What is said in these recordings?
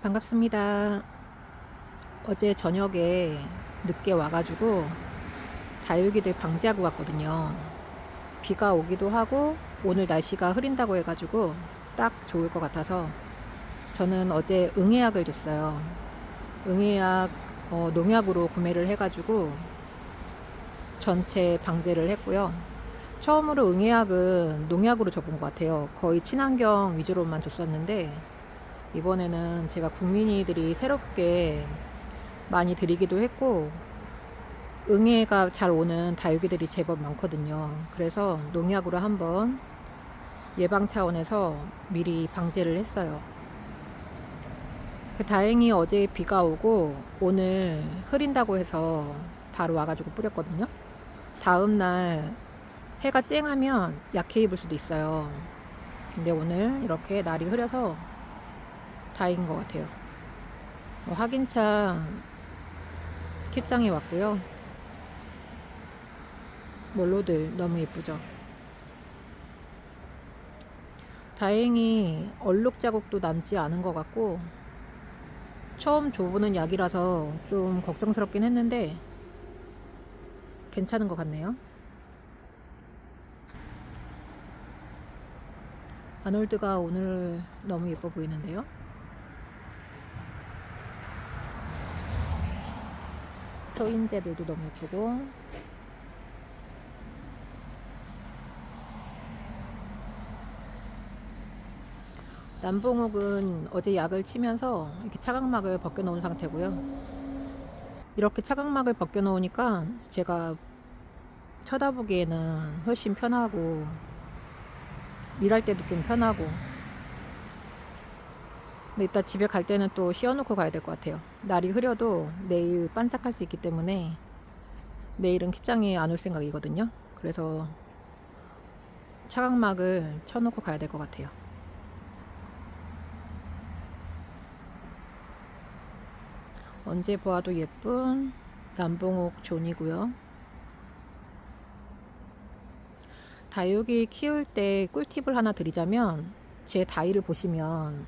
반갑습니다. 어제 저녁에 늦게 와가지고 다육이들 방제하고 갔거든요. 비가 오기도 하고 오늘 날씨가 흐린다고 해가지고 딱 좋을 것 같아서 저는 어제 응애약을 줬어요. 응애약 농약으로 구매를 해가지고 전체 방제를 했고요. 처음으로 응애약은 농약으로 줘본 것 같아요. 거의 친환경 위주로만 줬었는데 이번에는 제가 국민이들이 새롭게 많이 드리기도 했고 응애가 잘 오는 다육이들이 제법 많거든요. 그래서 농약으로 한번 예방 차원에서 미리 방제를 했어요. 다행히 어제 비가 오고 오늘 흐린다고 해서 바로 와가지고 뿌렸거든요. 다음날 해가 쨍하면 약해 입을 수도 있어요. 근데 오늘 이렇게 날이 흐려서 다행인 것 같아요. 확인차 킵장이 왔고요. 몰로들 너무 예쁘죠. 다행히 얼룩 자국도 남지 않은 것 같고 처음 줘보는 약이라서 좀 걱정스럽긴 했는데 괜찮은 것 같네요. 아놀드가 오늘 너무 예뻐 보이는데요. 소인재들도 너무 예쁘고 남봉옥은 어제 약을 치면서 이렇게 차각막을 벗겨 놓은 상태고요. 이렇게 차각막을 벗겨 놓으니까 제가 쳐다보기에는 훨씬 편하고 일할 때도 좀 편하고 근데 이따 집에 갈 때는 또 씌워놓고 가야 될 것 같아요. 날이 흐려도 내일 반짝할 수 있기 때문에 내일은 킵장에 안 올 생각이거든요. 그래서 차각막을 쳐놓고 가야 될 것 같아요. 언제 보아도 예쁜 남봉옥 존이고요. 다육이 키울 때 꿀팁을 하나 드리자면 제 다이를 보시면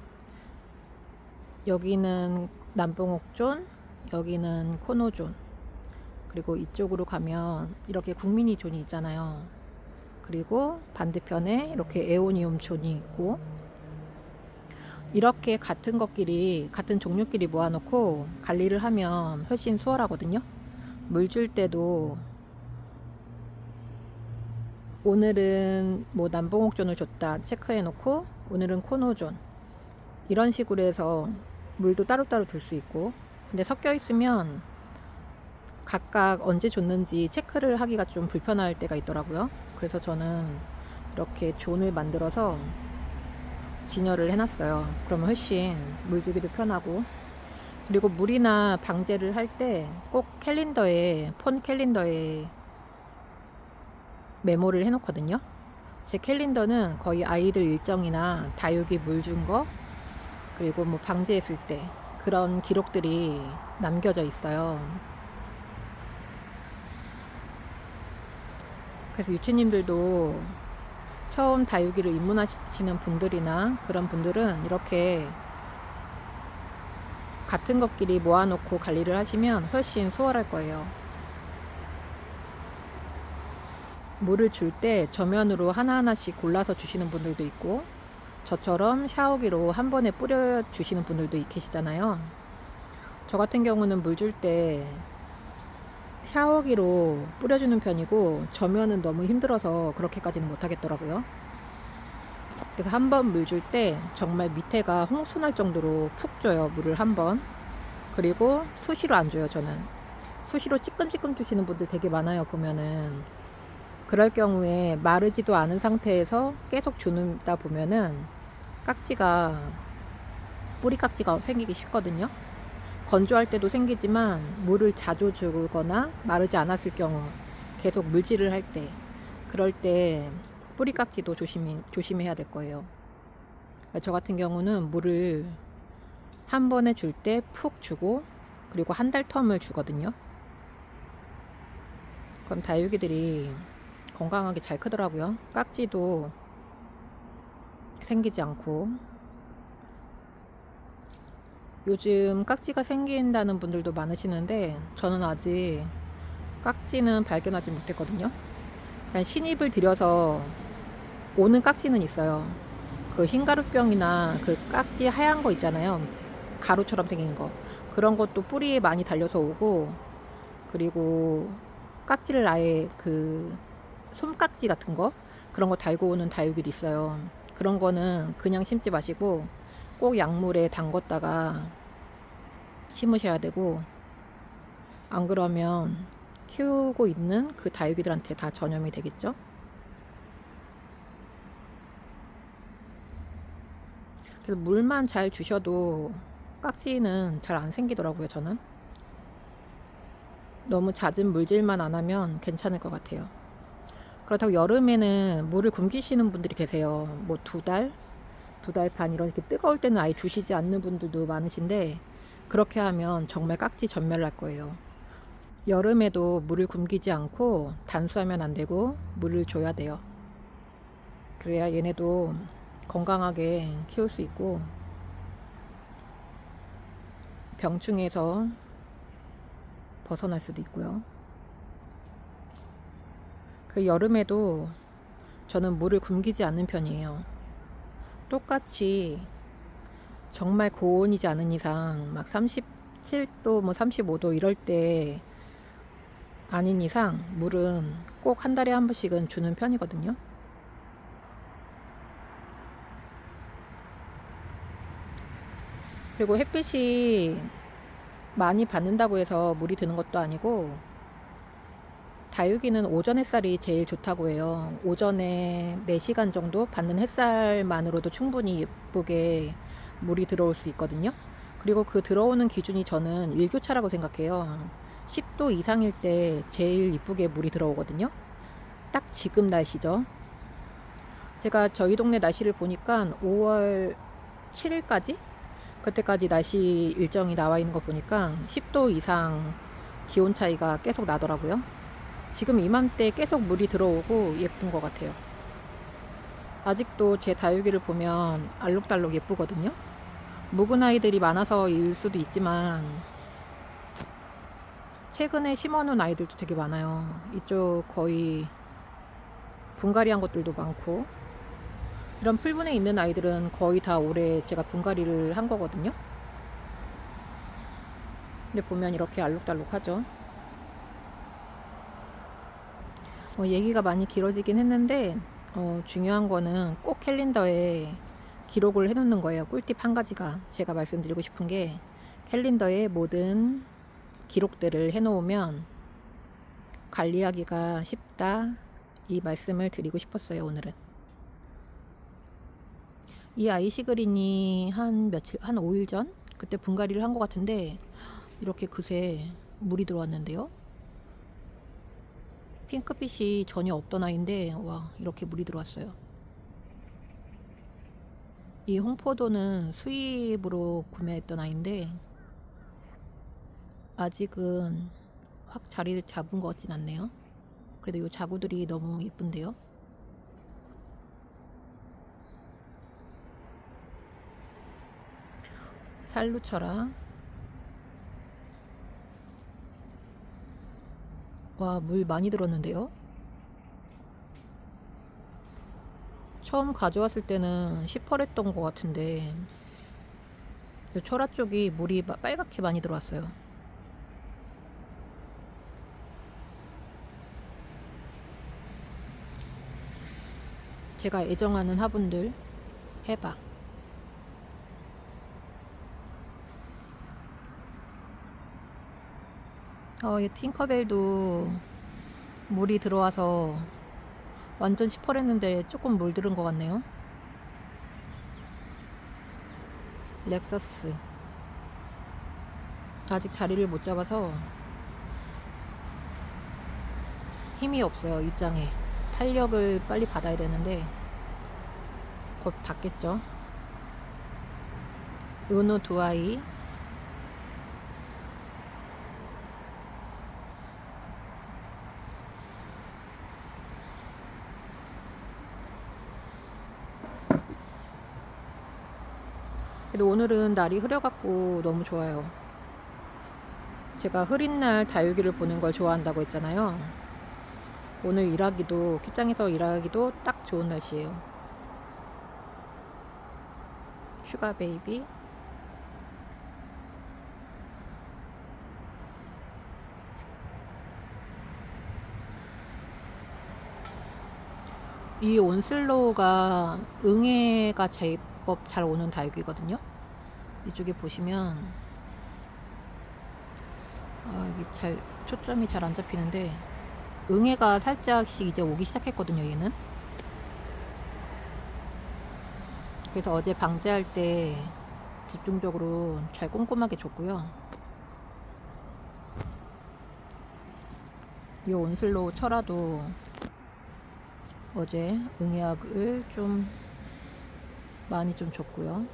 여기는 남봉옥존, 여기는 코노존, 그리고 이쪽으로 가면 이렇게 국민이 존이 있잖아요. 그리고 반대편에 이렇게 에오니움 존이 있고 이렇게 같은 것끼리 같은 종류끼리 모아놓고 관리를 하면 훨씬 수월하거든요. 물 줄 때도 오늘은 뭐 남봉옥존을 줬다 체크해 놓고 오늘은 코노존 이런 식으로 해서 물도 따로따로 줄 수 있고 근데 섞여 있으면 각각 언제 줬는지 체크를 하기가 좀 불편할 때가 있더라고요. 그래서 저는 이렇게 존을 만들어서 진열을 해놨어요. 그러면 훨씬 물 주기도 편하고 그리고 물이나 방제를 할 때 꼭 캘린더에 폰 캘린더에 메모를 해놓거든요. 제 캘린더는 거의 아이들 일정이나 다육이 물 준 거 그리고 뭐 방제했을 때 그런 기록들이 남겨져 있어요. 그래서 유치님들도 처음 다육이를 입문하시는 분들이나 그런 분들은 이렇게 같은 것끼리 모아놓고 관리를 하시면 훨씬 수월할 거예요. 물을 줄 때 저면으로 하나하나씩 골라서 주시는 분들도 있고 저처럼 샤워기로 한 번에 뿌려 주시는 분들도 계시잖아요. 저 같은 경우는 물 줄 때 샤워기로 뿌려주는 편이고 저면은 너무 힘들어서 그렇게까지는 못하겠더라고요. 그래서 한 번 물 줄 때 정말 밑에가 홍수날 정도로 푹 줘요. 물을 한 번. 그리고 수시로 안 줘요. 저는 수시로 찌끔찌끔 주시는 분들 되게 많아요. 보면은 그럴 경우에 마르지도 않은 상태에서 계속 주다 보면은 깍지가 뿌리 깍지가 생기기 쉽거든요. 건조할 때도 생기지만 물을 자주 주거나 마르지 않았을 경우 계속 물질을 할 때 그럴 때 뿌리 깍지도 조심해야 될 거예요. 저 같은 경우는 물을 한 번에 줄 때 푹 주고 그리고 한 달 텀을 주거든요. 그럼 다육이들이 건강하게 잘 크더라고요. 깍지도 생기지 않고 요즘 깍지가 생긴다는 분들도 많으시는데 저는 아직 깍지는 발견하지 못했거든요. 그냥 신입을 들여서 오는 깍지는 있어요. 그 흰가루병이나 그 깍지 하얀 거 있잖아요. 가루처럼 생긴 거. 그런 것도 뿌리에 많이 달려서 오고, 그리고 깍지를 아예 그 솜깍지 같은 거, 그런 거 달고 오는 다육이도 있어요. 그런 거는 그냥 심지 마시고 꼭 약물에 담궜다가 심으셔야 되고, 안 그러면 키우고 있는 그 다육이들한테 다 전염이 되겠죠. 그래서 물만 잘 주셔도 깍지는 잘 안 생기더라고요, 저는. 너무 잦은 물질만 안 하면 괜찮을 것 같아요. 그렇다고 여름에는 물을 굶기시는 분들이 계세요. 뭐 2달, 2달 반 이렇게 뜨거울 때는 아예 주시지 않는 분들도 많으신데, 그렇게 하면 정말 깍지 전멸날 거예요. 여름에도 물을 굶기지 않고 단수하면 안 되고 물을 줘야 돼요. 그래야 얘네도 건강하게 키울 수 있고 병충해에서 벗어날 수도 있고요. 그 여름에도 저는 물을 굶기지 않는 편이에요. 똑같이 정말 고온이지 않은 이상 막 37도 뭐 35도 이럴 때 아닌 이상 물은 꼭 한 달에 한 번씩은 주는 편이거든요. 그리고 햇빛이 많이 받는다고 해서 물이 드는 것도 아니고, 다육이는 오전 햇살이 제일 좋다고 해요. 오전에 4시간 정도 받는 햇살만으로도 충분히 예쁘게 물이 들어올 수 있거든요. 그리고 그 들어오는 기준이 저는 일교차라고 생각해요. 10도 이상일 때 제일 이쁘게 물이 들어오거든요. 딱 지금 날씨죠. 제가 저희 동네 날씨를 보니까 5월 7일까지? 그때까지 날씨 일정이 나와 있는 거 보니까 10도 이상 기온 차이가 계속 나더라고요. 지금 이맘때 계속 물이 들어오고 예쁜 것 같아요. 아직도 제 다육이를 보면 알록달록 예쁘거든요. 묵은 아이들이 많아서일 수도 있지만 최근에 심어놓은 아이들도 되게 많아요. 이쪽 거의 분갈이 한 것들도 많고, 이런 풀분에 있는 아이들은 거의 다 올해 제가 분갈이를 한 거거든요. 근데 보면 이렇게 알록달록하죠. 얘기가 많이 길어지긴 했는데 중요한 거는 꼭 캘린더에 기록을 해놓는 거예요. 꿀팁 한 가지가 제가 말씀드리고 싶은 게, 캘린더에 모든 기록들을 해놓으면 관리하기가 쉽다, 이 말씀을 드리고 싶었어요. 오늘은 이 아이시그린이 한 5일 전 그때 분갈이를 한 것 같은데 이렇게 그새 물이 들어왔는데요. 핑크빛이 전혀 없던 아이인데 와, 이렇게 물이 들어왔어요. 이 홍포도는 수입으로 구매했던 아이인데 아직은 확 자리를 잡은 것 같진 않네요. 그래도 이 자구들이 너무 예쁜데요. 살루쳐라. 와, 물 많이 들었는데요. 처음 가져왔을 때는 시퍼랬던 것 같은데 이 철화 쪽이 물이 빨갛게 많이 들어왔어요. 제가 애정하는 화분들 해봐. 이 팅커벨도 물이 들어와서 완전 시퍼랬는데 조금 물 들은 것 같네요. 렉서스 아직 자리를 못 잡아서 힘이 없어요. 입장에 탄력을 빨리 받아야 되는데 곧 받겠죠. 은우 2아이, 근데 오늘은 날이 흐려갖고 너무 좋아요. 제가 흐린 날 다육이를 보는 걸 좋아한다고 했잖아요. 오늘 일하기도, kit장에서 일하기도 딱 좋은 날씨예요. 슈가 베이비. 이 온슬로우가 응애가 제법 잘 오는 다육이거든요. 이쪽에 보시면 여기 초점이 잘 안 잡히는데 응애가 살짝씩 이제 오기 시작했거든요, 얘는. 그래서 어제 방제할 때 집중적으로 잘 꼼꼼하게 줬고요. 이 온슬로우 철화도 어제 응애약을 좀 많이 좀 줬고요.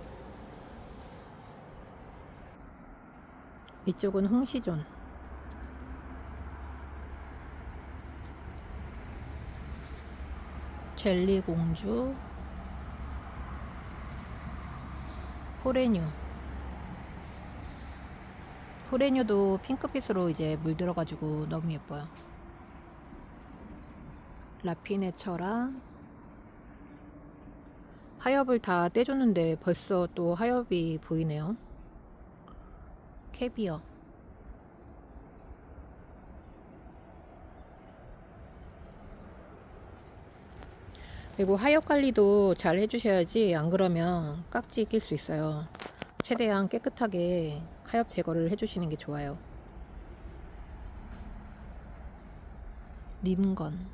이쪽은 홍시존. 젤리 공주. 포레뉴. 포레뉴도 핑크빛으로 이제 물들어가지고 너무 예뻐요. 라피네처라. 하엽을 다 떼줬는데 벌써 또 하엽이 보이네요. 캐비어. 그리고 하엽 관리도 잘 해주셔야지, 안 그러면 깍지 낄 수 있어요. 최대한 깨끗하게 하엽 제거를 해주시는 게 좋아요. 림건.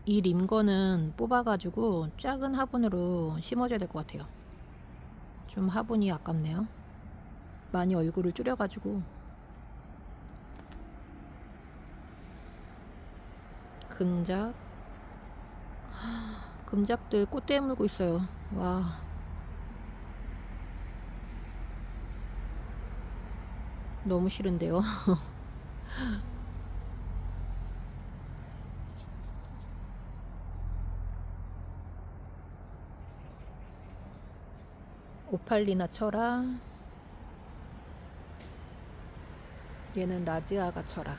이 림건은 뽑아가지고 작은 화분으로 심어줘야 될 것 같아요. 좀 화분이 아깝네요. 많이 얼굴을 줄여가지고. 금작. 금작들 꽃대 물고 있어요. 와. 너무 싫은데요. 오팔리나 철아. 얘는 라지아가 철아.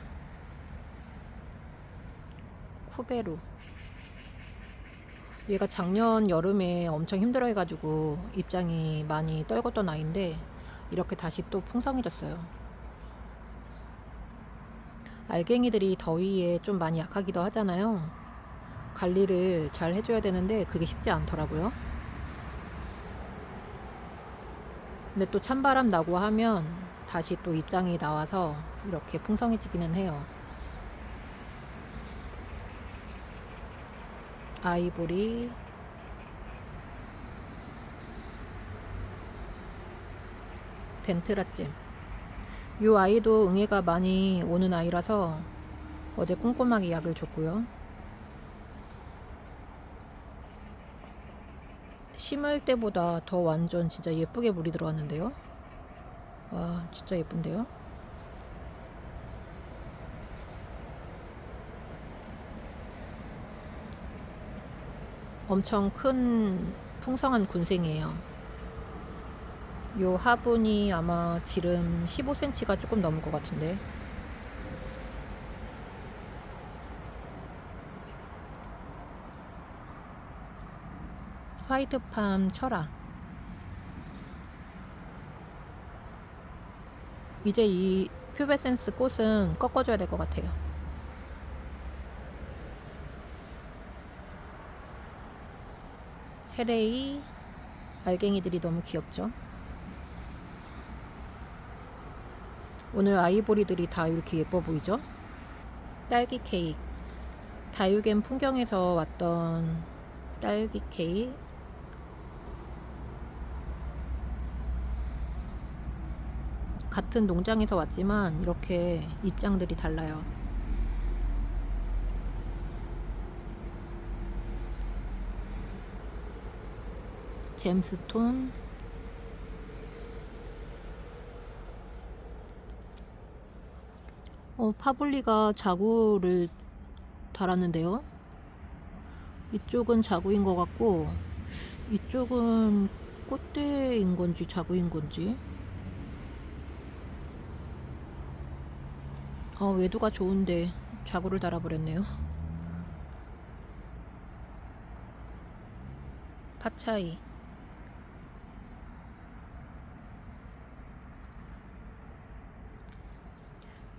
쿠베루. 얘가 작년 여름에 엄청 힘들어 해가지고 입장이 많이 떨궜던 아이인데 이렇게 다시 또 풍성해졌어요. 알갱이들이 더위에 좀 많이 약하기도 하잖아요. 관리를 잘 해줘야 되는데 그게 쉽지 않더라고요. 근데 또 찬바람 나고 하면 다시 또 입장이 나와서 이렇게 풍성해지기는 해요. 아이보리. 덴트라잼. 이 아이도 응애가 많이 오는 아이라서 어제 꼼꼼하게 약을 줬고요. 심을 때보다 더 완전 진짜 예쁘게 물이 들어왔는데요. 와, 진짜 예쁜데요. 엄청 큰 풍성한 군생이에요. 요 화분이 아마 지름 15cm가 조금 넘을 것 같은데. 화이트팜 철아. 이제 이 퓨베센스 꽃은 꺾어줘야 될 것 같아요. 헤레이. 알갱이들이 너무 귀엽죠. 오늘 아이보리들이 다 이렇게 예뻐 보이죠? 딸기 케이크. 다육엠 풍경에서 왔던 딸기 케이크. 같은 농장에서 왔지만 이렇게 입장들이 달라요. 잼스톤. 파블리가 자구를 달았는데요. 이쪽은 자구인 것 같고 이쪽은 꽃대인 건지 자구인 건지. 외두가 좋은데 자구를 달아버렸네요. 파차이.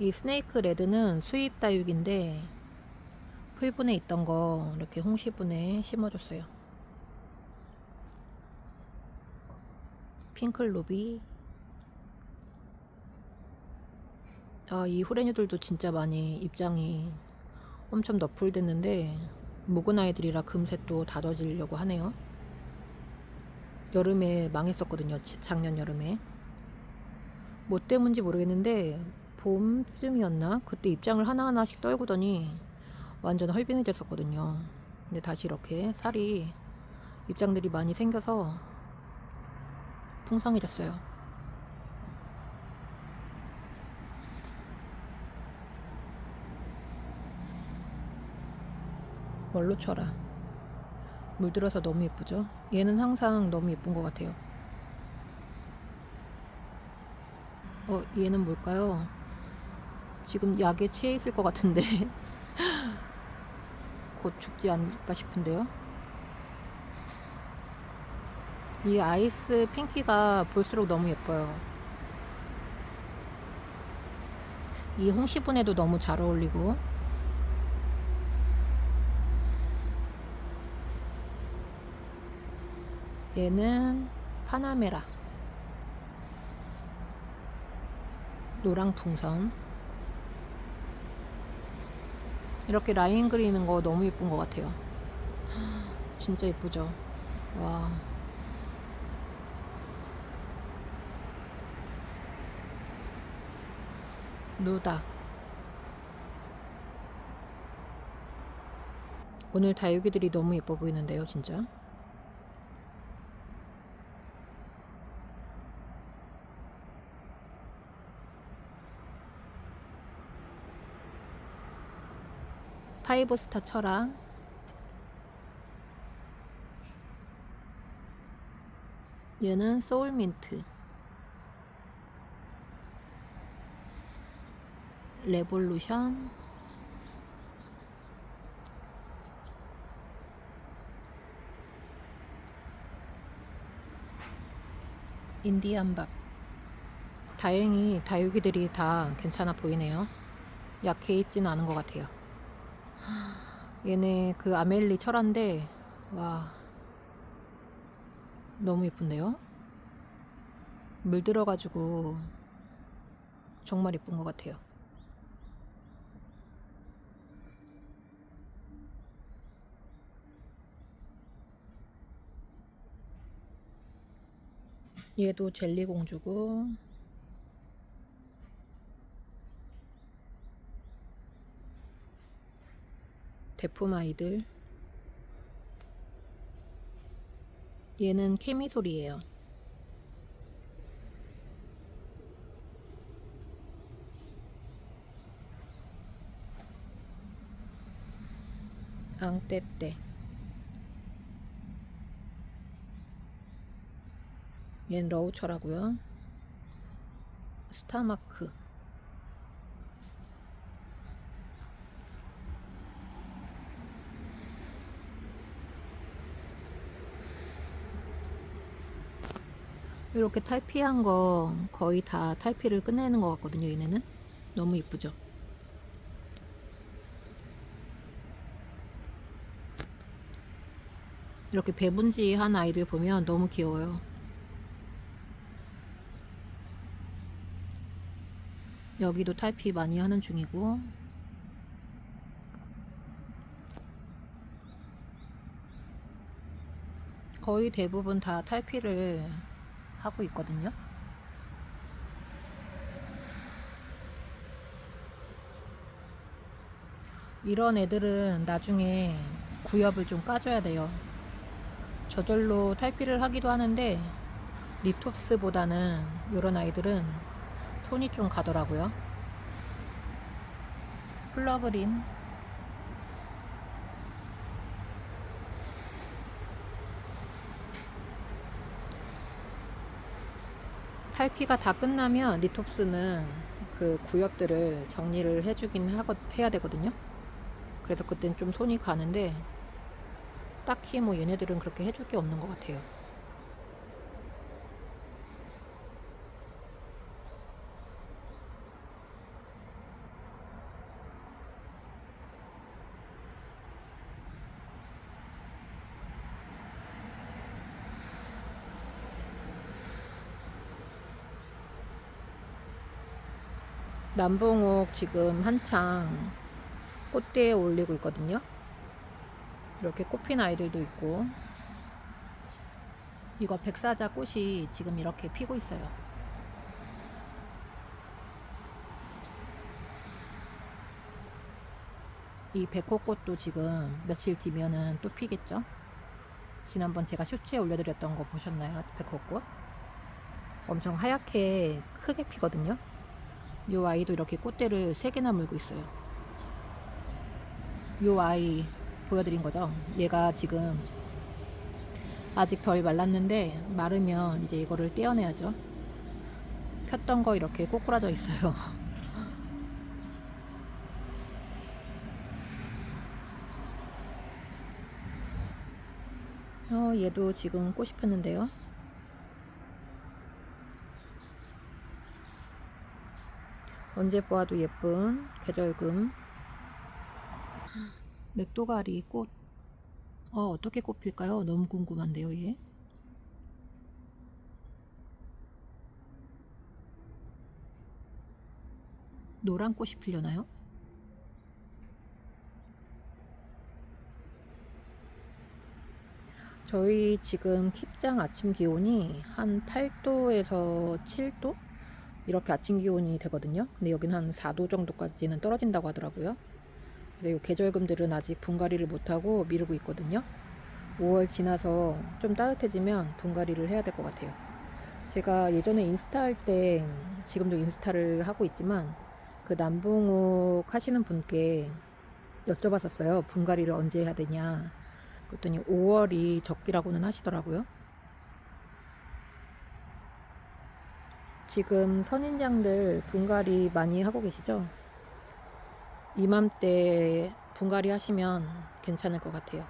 이 스네이크 레드는 수입 다육인데 풀분에 있던 거 이렇게 홍시분에 심어줬어요. 핑클루비. 이 후레뉴들도 진짜 많이 입장이 엄청 너풀됐는데 묵은 아이들이라 금세 또 다져지려고 하네요. 여름에 망했었거든요. 작년 여름에. 뭐 때문인지 모르겠는데 봄쯤이었나? 그때 입장을 하나하나씩 떨구더니 완전 헐빈해졌었거든요. 근데 다시 이렇게 살이 입장들이 많이 생겨서 풍성해졌어요. 뭘로 쳐라. 물들어서 너무 예쁘죠? 얘는 항상 너무 예쁜 것 같아요. 얘는 뭘까요? 지금 약에 취해 있을 것 같은데 곧 죽지 않을까 싶은데요. 이 아이스 핑키가 볼수록 너무 예뻐요. 이 홍시분에도 너무 잘 어울리고. 얘는 파나메라. 노랑 풍선. 이렇게 라인 그리는 거 너무 예쁜 것 같아요. 진짜 예쁘죠? 와. 누다. 오늘 다육이들이 너무 예뻐 보이는데요, 진짜. 파이브스타 철학. 얘는 소울민트. 레볼루션. 인디안밥. 다행히 다육이들이 다 괜찮아 보이네요. 약해 입지는 않은 것 같아요. 얘네 그 아멜리 철화인데 와 너무 예쁜데요? 물 들어가지고 정말 예쁜 것 같아요. 얘도 젤리 공주고. 대품 아이들. 얘는 케미솔이에요. 앙떼떼. 얘는 러우처라고요. 스타마크. 이렇게 탈피한 거 거의 다 탈피를 끝내는 것 같거든요. 얘네는 너무 이쁘죠. 이렇게 배분지한 아이들 보면 너무 귀여워요. 여기도 탈피 많이 하는 중이고. 거의 대부분 다 탈피를 하고 있거든요. 이런 애들은 나중에 구엽을 좀 까줘야 돼요. 저절로 탈피를 하기도 하는데 립톱스보다는 이런 아이들은 손이 좀 가더라고요. 플러그린. 탈피가 다 끝나면 리톱스는 그 구엽들을 정리를 해야 되거든요. 그래서 그땐 좀 손이 가는데 딱히 뭐 얘네들은 그렇게 해줄 게 없는 것 같아요. 남봉옥 지금 한창 꽃대에 올리고 있거든요. 이렇게 꽃핀 아이들도 있고, 이거 백사자 꽃이 지금 이렇게 피고 있어요. 이 백호꽃도 지금 며칠 뒤면은 또 피겠죠. 지난번 제가 쇼츠에 올려드렸던 거 보셨나요? 백호꽃 엄청 하얗게 크게 피거든요. 이 아이도 이렇게 꽃대를 3개나 물고 있어요. 이 아이 보여드린 거죠. 얘가 지금 아직 덜 말랐는데 마르면 이제 이거를 떼어내야죠. 폈던 거 이렇게 꼬꾸라져 있어요. 얘도 지금 꽃이 폈는데요. 언제 보아도 예쁜 계절금 맥도가리 꽃. 어떻게 꽃 필까요? 너무 궁금한데요, 얘. 노란 꽃이 피려나요? 저희 지금 킵장 아침 기온이 한 8도에서 7도? 이렇게 아침 기온이 되거든요. 근데 여기는 한 4도 정도까지는 떨어진다고 하더라고요. 그래서 이 계절금들은 아직 분갈이를 못하고 미루고 있거든요. 5월 지나서 좀 따뜻해지면 분갈이를 해야 될 것 같아요. 제가 예전에 인스타 할 때, 지금도 인스타를 하고 있지만 그 남봉옥 하시는 분께 여쭤봤었어요. 분갈이를 언제 해야 되냐. 그랬더니 5월이 적기라고는 하시더라고요. 지금 선인장들 분갈이 많이 하고 계시죠? 이맘때 분갈이 하시면 괜찮을 것 같아요.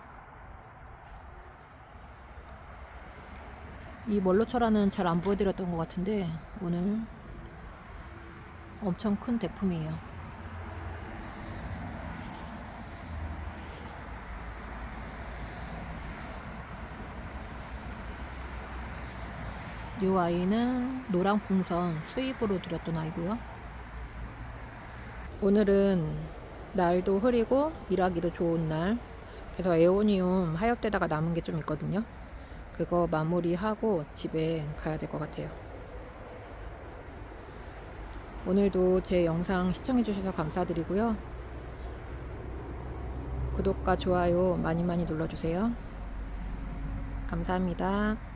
이 멀로철화는 잘 안 보여드렸던 것 같은데 오늘 엄청 큰 대품이에요. 이 아이는 노랑풍선 수입으로 드렸던 아이고요. 오늘은 날도 흐리고 일하기도 좋은 날. 그래서 에오니움 하엽되다가 남은 게 좀 있거든요. 그거 마무리하고 집에 가야 될 것 같아요. 오늘도 제 영상 시청해주셔서 감사드리고요. 구독과 좋아요 많이 많이 눌러주세요. 감사합니다.